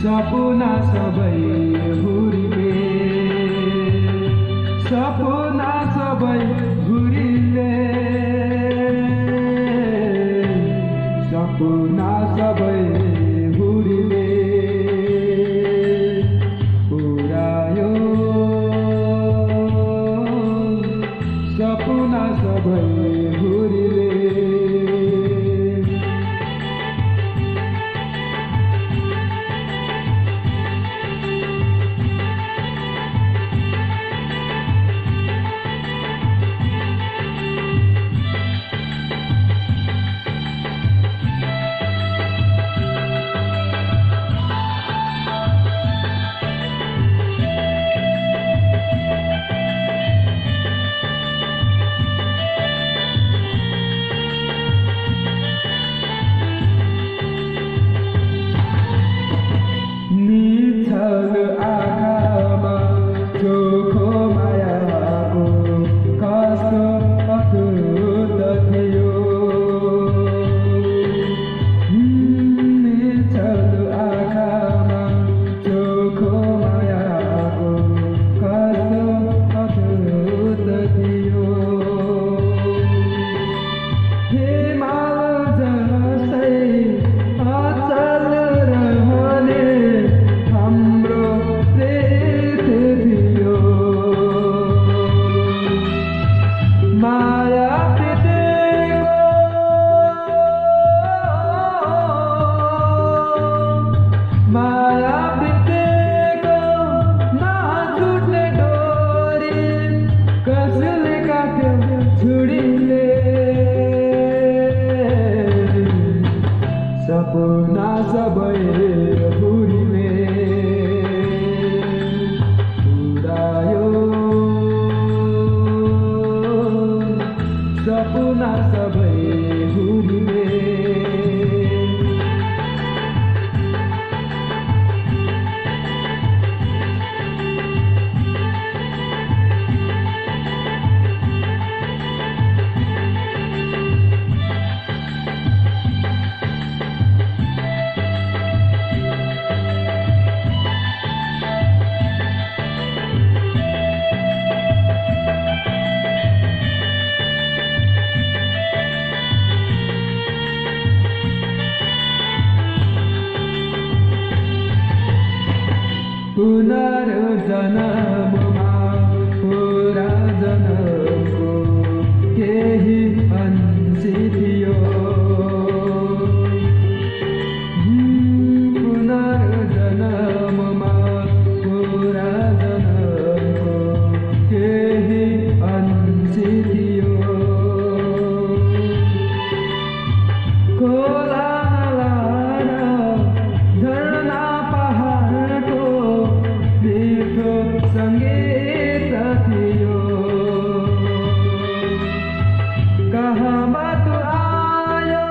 सपना सबै घुरिले सपना सबै घुरिले सपना सबै घुरिले पुरायो सपना सबै घुरिले निथल आँखामा चोखो मायाको कस्तो अद्भुत थियो। निथल आँखामा चोखो मायाको कस्तो अद्भुत थियो। हिमाल जस्तै अचल रहने हाम्रो प्रेत थियो। माया प्रीतिको माया प्रीतिको नछुट्ने डोरी कसले काट्यो छुरीले। सपना सबै घुरिले पुरायो सपना सबै घुरिले पुनर्जन्ममा पुरा जन्मको केही अंशी थियो। पुनर्जन्ममा पुरा जन्मको केही अंशी थियो। खोला नाला झरना पहाडको मिठो संगीत थियो। कहाँबाट आयो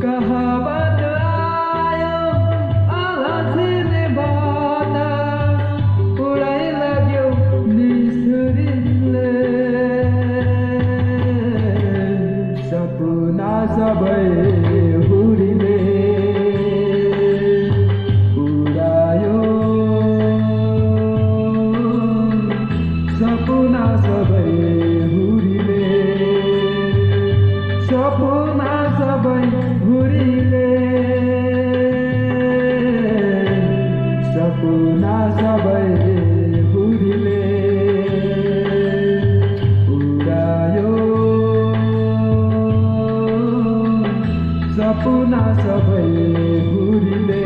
कहाँबाट आयो आलासिने बात उडाइ लाग्यो निसुरीले। सपना सबै घुरिले पुरायो सपना सबै घुरिले सपना सबै घुरिले सपना सबै घुरिले पुरायो सपना सबै घुरिले।